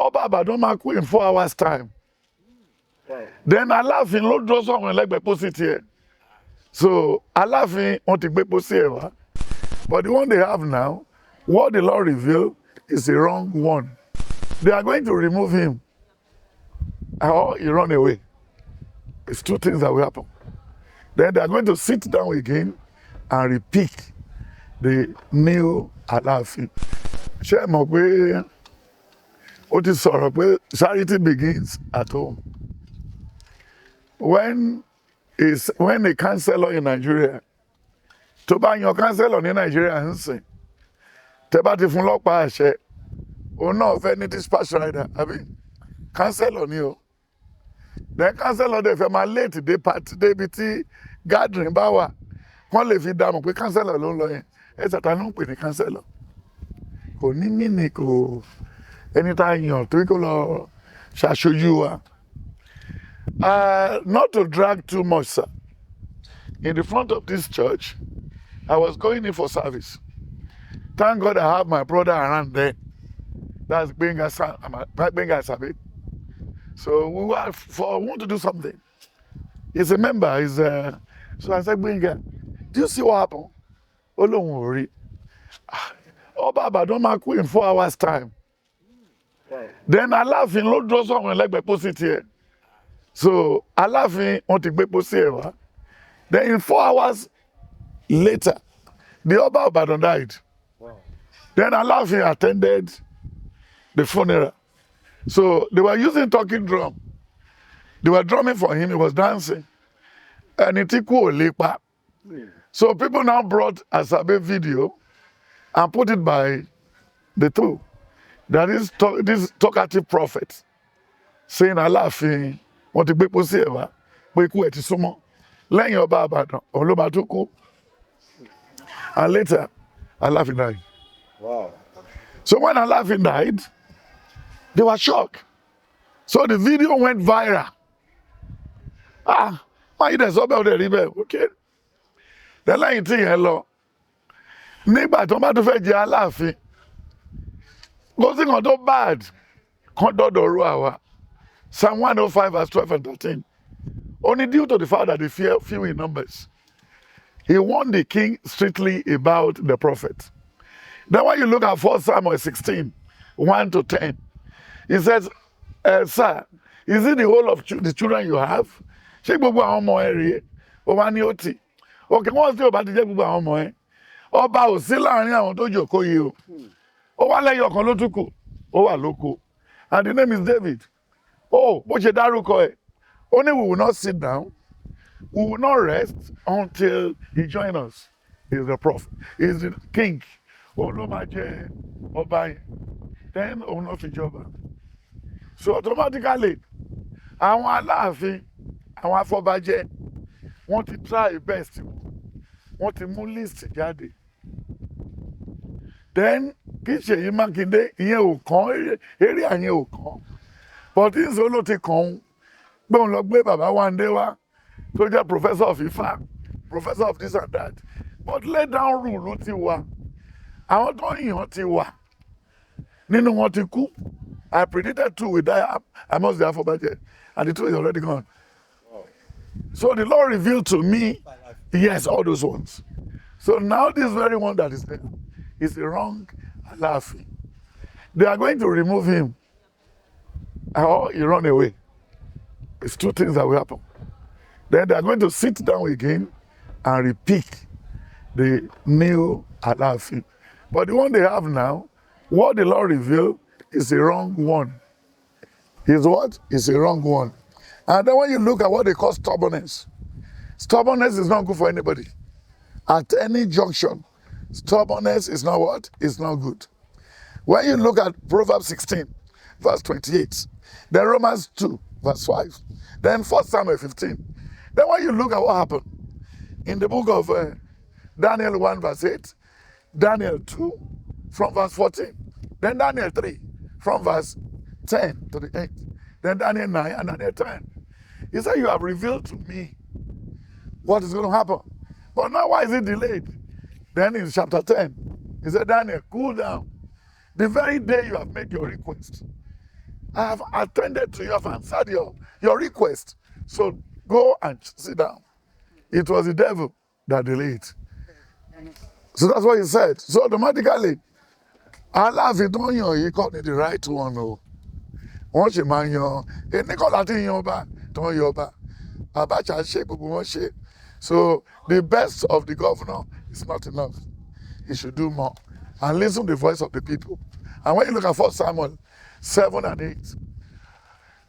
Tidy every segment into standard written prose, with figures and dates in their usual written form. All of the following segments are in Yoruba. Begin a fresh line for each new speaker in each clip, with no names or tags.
Ọba Ìbàdàn máa kú in 4 hours time. Then Aláàfin ló dúró sọ̀rọ̀ ẹlẹ́gbẹ̀ẹ́ pósí tiẹ̀. So Aláàfin wọ́n ti gbé pósí ẹ̀ wá. But the one they have now, what the Lord revealed is the wrong one. They are going to remove him. Or he run away. It's 2 things that will happen. Then they are going to sit down again and repeat the new Aláàfin. Ṣé ẹ mọ̀ pé ó ti sọ̀rọ̀ pé charity begins at home. When a councillor in Nigeria, tó bá yan councillor ní Nigeria ń sìn, tẹ́ bá ti fún lọ́pàá àṣẹ, òun náà fẹ́ ní dispatch rider, àbí councillor ni o. Then councillor dẹ̀ fẹ́ máa late dé party débi tí gathering bá wà, wọ́n lè fi dààmú pé councillor ló ń lọ yẹn. Ẹ ṣàtà ló ń pè ní councillor. Kò ní mínì kò ẹni tá a yàn tó kó lọ ṣàṣojú wa. Not to drag too much, sir. In the front of this church, I was going in for service. Thank God I have my brother around there. That's Benga Sabi. So we want to do something. He's a member. So I said, Benga, do you see what happened? Oh, don't worry. Ọba Ìbàdàn máa kú in 4 hours time. Then Aláàfin ló dúró sọ̀rọ̀ ẹlẹ́gbẹ̀ẹ́ pósí tiẹ̀. So Aláàfin wọ́n ti gbé pósí ẹ̀ wá. Then in 4 hours later, the Ọba Ìbàdàn died. Wow. Then Aláàfin attended the funeral. So they were using talking drum. They were drumming for him, he was dancing. And it kú ò lè pa. So people now brought a Sabe video and put it by the two. That is this talkative prophet saying Aláàfin wọ́n ti gbé pósí ẹ̀ wá pé ikú ẹ̀ ti súnmọ́. Lẹ́yìn Ọba Ìbàdàn, òun ló máa tún kú. And later, Aláàfin died.
Wow.
So when Aláàfin died, they were shocked. So the video went viral. Why you there's about the river? Okay. The line thing hello. Nígbà tó bá tún fẹ́ jẹ Aláàfin. Kò sí kan tó bad. Kan dọ́dọ̀ ru àwa. Psalm 105 verse 12 and 13. Only due to the fact that they few in numbers. He warned the king strictly about the prophet. Then when you look at 1 Samuel 16, 1 to 10, he says, sir, is it the whole of the children you have? Ṣé gbogbo àwọn ọmọ ẹ rèé? Ó wá ní ó tì. Okay, wọ́n sì ò bá ti jẹ́ gbogbo àwọn ọmọ ẹ. Ọba ò sí láàrin àwọn tó jókòó yìí o. Ó wá lẹ́yìn ọ̀kan ló tún kù. Ó wà lóko. And the name is David. Oh, bó ṣe dárúkọ ẹ̀. Only we will not sit down. We will not rest until he joins us. He is the prophet. He is the king. Òun ló máa jẹ ọba yẹn. Then òun ló fi jọba. So automatically, àwọn Aláàfin, àwọn afọbajẹ, wọ́n ti try best. Wọ́n ti mú list jáde. Then kì í ṣe Ṣèyí Mákindé, ìyẹn ò kàn, area yẹn ò kàn. But this ló ti kàn. Pé òun lọ gbé bàbá Wándé wá tó jẹ́ professor of Ifá, professor of this and that. But lay down rule ló ti wà. Àwọn tó yàn ti wà. Nínú wọn ti kú. I predicted 2 will die amongst the Afọbajẹ, and the 2 is already gone. Wow. So the Lord revealed to me, yes, all those ones. So now this very one that is there is the wrong Aláàfin. They are going to remove him, or he run away. It's 2 things that will happen. Then they are going to sit down again and repeat the new Aláàfin. But the one they have now, what the Lord revealed is the wrong one. Is what? Is the wrong one. And then when you look at what they call stubbornness, stubbornness is not good for anybody. At any junction, stubbornness is not what? It's not good. When you look at Proverbs 16, verse 28, then Romans 2, verse 5, then 1 Samuel 15. Then when you look at what happened in the book of Daniel 1, verse 8, Daniel 2, from verse 14, then Daniel 3, from verse 10 to the 8, then Daniel 9 and Daniel 10. He said, you have revealed to me what is going to happen. But now why is it delayed? Then in chapter 10, he said, Daniel, cool down. The very day you have made your request, I have attended to you, I have answered your request. So go and sit down. It was the devil that delayed. So that's what he said. So automatically, Aláàfin tó ń yàn yìí kọ́ ni the right one o. Wọ́n ṣì máa yan ẹnìkan láti yan ọba tó ń yan ọba. Abacha ṣe gbogbo wọn ṣe. So the best of the governor is not enough. He should do more and listen to the voice of the people. And when you look at 1 Samuel 7 and 8,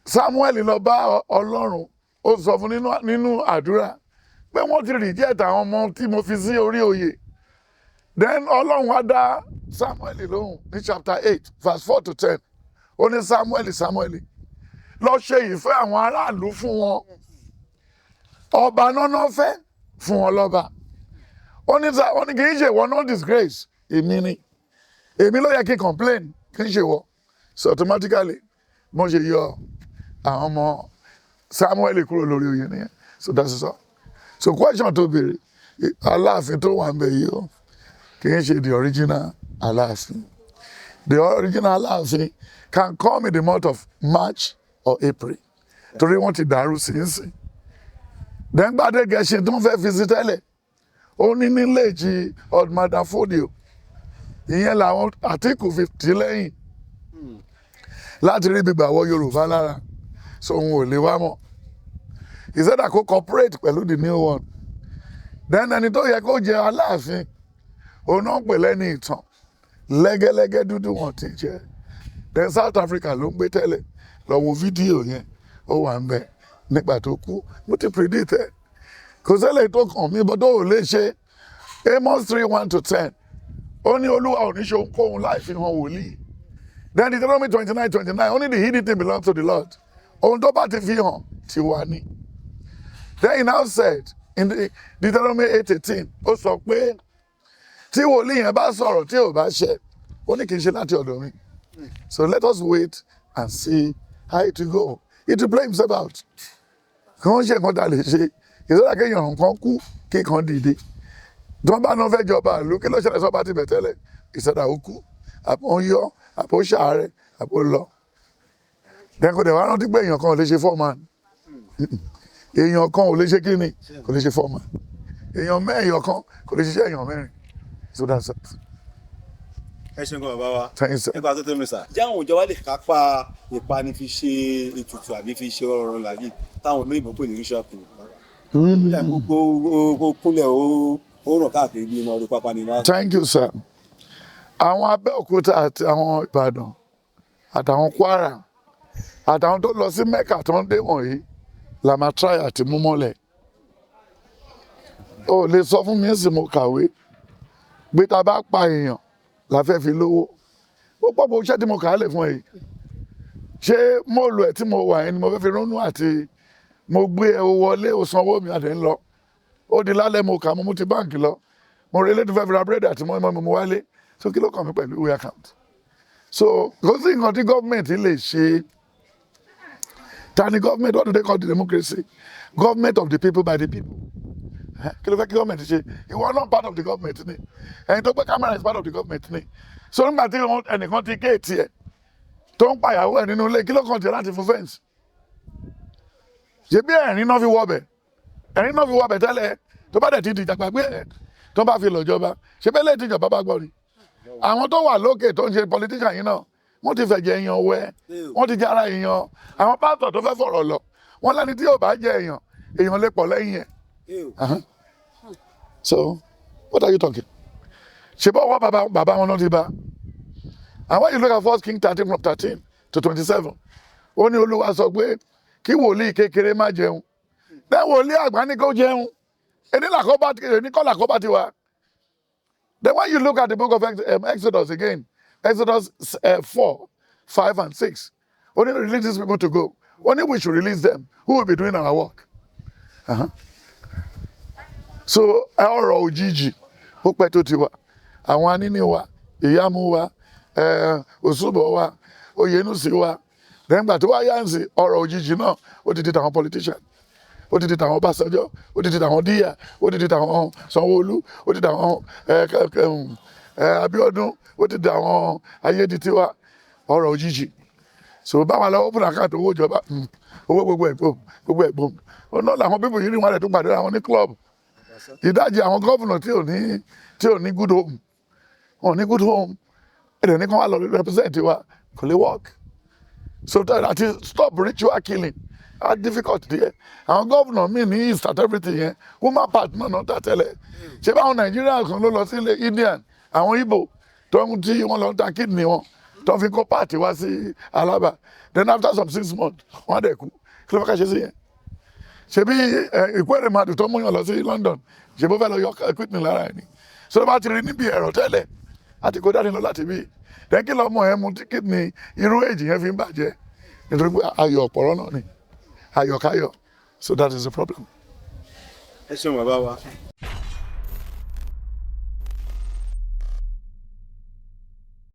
Samuel lọ bá Ọlọ́run, ó sọ fún nínú àdúrà pé wọ́n ti reject àwọn ọmọ tí mo fi sí orí oyè. Then Ọlọ́run wá dá Samuel lóhùn ní chapter 8 verse 4 to 10. Ó ní Samuel lọ ṣe ìfẹ́ àwọn aráàlú fún wọn. Ọba náà fẹ́ fún wọn lọ́ba. Ó ní kì í ṣe ìwọ náà disgrace. Èmi ló yẹ kí complain kì í ṣe ìwọ. So automatically mo ṣe yọ àwọn ọmọ Samuel kúrò lórí oyè nìyẹn. So that's all. So question tó béèrè, Aláàfin tó wà ń bẹ yìí o, kì í ṣe the original Aláàfin. The original Aláàfin can come in the month of March or April. Torí wọ́n ti dàrú sínsìn. Then Gbadé Gẹṣin tó ń fẹ́ fi sí tẹ́lẹ̀, ó ní nílé ìjì Ọ̀dùmàdàfódìò. Ìyẹn làwọn Àtíkù fi tì lẹ́yìn láti rí gbígbà wọ Yorùbá lára. So òun ò lè wá mọ́. He said I could cooperate pẹ̀lú the new one. Then ẹni tó yẹ kó jẹ Aláàfin, òun náà pè lẹ́ni ìtàn. Lẹ́gẹ́lẹ́gẹ́ dúdú wọn ti jẹ. Then South Africa ló ń gbé tẹ́lẹ̀. Lọ wo fídíò yẹn, ó wà ń bẹ nígbà tó kú. Mo ti predict ẹ̀. Kò ṣẹlẹ̀ tó kàn mí, bọ́ tó ò lè ṣe. Amos 3:1 to 10. Ó ní Olúwa ò ní ṣe ohunkóhun láì fi hàn wòlíì. Then Deuteronomy 29:29. Only the hidden thing belongs to the Lord. Ohun tó bá ti fi hàn ti wà ní. Then he now said in the Deuteronomy 8:18, ó sọ pé tí wòlíì yẹn bá sọ̀rọ̀ tí ò bá ṣẹ, ó ní kì í ṣe láti ọ̀dọ̀ mi. So let us wait and see how it will go. It will play himself out. Kì í ṣe nǹkan tá a lè ṣe. Ìṣẹ́lá kéèyàn kan kú kí kan dìde. Tí wọ́n bá náà fẹ́ jọba ìlú, kí ló ṣẹlẹ̀ sọ́ba ti bẹ̀ tẹ́lẹ̀? Ìṣẹ̀dá ó kú, àpò ń yọ, àpò ṣàárẹ̀, àpò lọ. Dẹ́kun dẹ̀ wá rántí pé èèyàn kan ò lè ṣe foreman. Èèyàn kan ò lè ṣe kíni, kò lè ṣe foreman. Èèyàn mẹ́ẹ̀yàn kan kò lè ṣiṣẹ́ èèyàn mẹ́rin. So that's it.
Ẹ ṣeun gan bàbá wa.
Thank you, sir.
Nípa tó tó mi sà. Jẹ́ àwọn ìjọba lè kápá ìpani fi ṣe ètùtù àbí fi ṣe ọ̀rọ̀ làbí táwọn olóyìnbó pè ní ritual kù. Gbogbo kúnlẹ̀ ó ràn káàkiri bí ọmọ orí pápá ni wá.
Thank you, sir. Àwọn Abẹ́òkúta àti àwọn Ìbàdàn àtàwọn Kwara àtàwọn tó lọ sí Mẹ́kà tó ń dé wọ̀nyí la máa try àti mú mọ́lẹ̀. O lè sọ fún mi sì mo kàwé pé tá a bá pa èèyàn la fẹ́ fi lówó. Ó pọ̀ bó iṣẹ́ tí mo kà á lè fún ẹ yìí. Ṣé mo lo ẹ̀ tí mo wà yẹn ni mo fẹ́ fi ronú àti mo gbé ẹ wọlé o sanwó mi àti ń lọ. Ó di lálẹ́ mo kà mo ti báǹkì lọ. Mo relé tó fẹ́ fi ra búrẹ́dì àti mọ́ínmọ́ mo wálé. So kí ló kàn mí pẹ̀lú ìwé account? So kò sí nǹkan tí gọ́ọ̀mẹ̀ntì lè ṣe. Ta ni government? What do they call the democracy? Government of the people by the people. Kí ló fẹ́ kí gọ́ọ̀mẹ̀ntì ṣe? Ìwọ náà part of the government ni. Ẹni tó gbé camera is part of the government ni. So nígbà tí ẹnìkan ti géètì ẹ̀ tó ń pàyàwó ẹ̀ nínú ilé, kí ló kàn tí láti fún fẹ́ǹsì? Ṣé bí ẹ̀rín náà fi wọbẹ̀? Ẹ̀rín náà fi wọbẹ̀ tẹ́lẹ̀ tó bá dẹ̀ ti dìjà gbàgbé ẹ̀ tó bá fi lọ jọba. Ṣé bẹ́ẹ̀ lè ti jọba bá gbọ́ ni? Àwọn tó wà lókè tó ń ṣe politician yìí náà, wọ́n ti fẹ̀jẹ̀ èèyàn wẹ́, wọ́n ti jẹ́ ara èèyàn. Àwọn pásítọ̀ tó fẹ́ fọ̀rọ̀ lọ, wọ́n lẹ́ni tí yóò bá jẹ èèyàn lè pọ̀ lẹ́yìn ẹ̀. So, what are you talking? Ṣé bọ́ wá bàbá wọn náà ti bá? And when you look at 1 Kings 13 from 13 to 27, ó ní Olúwa sọ pé kí wòlíì kékeré má jẹun. Bẹ́ẹ̀ wòlíì àgbà ní kó jẹun. Ẹni kọ́ làkọ́bá ti wá. Then when you look at the book of Exodus again, Exodus 4, 5 and 6, only release these people to go. Only we should release them. Who will be doing our work? So, ọ̀rọ̀ òjijì, ó pẹ́ tó ti wà. Àwọn aníní wa, ìyàmú wa, òṣùbọ̀ wa, oyènúsì wa. Nígbà tó wá yáǹsì, ọ̀rọ̀ òjijì náà, ó ti di tàwọn politician. Ó ti di tàwọn Ọbásanjọ́, ó ti di tàwọn Díyà, ó ti di tàwọn Sanwó-Olú, ó ti di tàwọn Abíọ́dún, ó ti di àwọn Ayédìtiwa, ọ̀rọ̀ òjijì. so báwa lọ open account owó ìjọba owó gbogbo ẹ̀gbọ́n ọ̀nà làwọn bíbù yìí rí wọn rẹ̀ tó gbàdúrà wọn ní club ìdajì àwọn gọ́vùnà tí ò ní good home wọn ò ní good home ẹ̀dẹ̀ ní kí wọ́n lọ represent wa kò lè work so that is stop ritual killing how difficult díẹ̀ àwọn gọ́vùnà míì ní east at everything yẹn woman part náà náà tà tẹ́lẹ̀ ṣé báwọn Nàìjíríà kan ló lọ sí Indian àwọn Igbo tó ń tí wọ́n lọ ta kidney wọn tó fi kó pààtì wá sí Alaba then after some 6 months wọ́n á dẹ̀ kú kí ló fẹ́ ká ṣe sí yẹn ṣebí ìkwẹ́rẹ́ màdù tó mú yàn lọ sí London ṣe bó fẹ́ lọ yọ kidney lára ẹ̀ ni so bá ti rí níbi ẹ̀rọ tẹ́lẹ̀ àti kó dání lọ láti bí then kí lọ́mọ ẹ̀ mú kidney irú èjì yẹn fi ń bàjẹ́ nítorí pé ayọ̀ ọ̀pọ̀rọ̀ náà ni ayọ̀káyọ̀ so that is the problem.
ẹ ṣeun bàbá wa.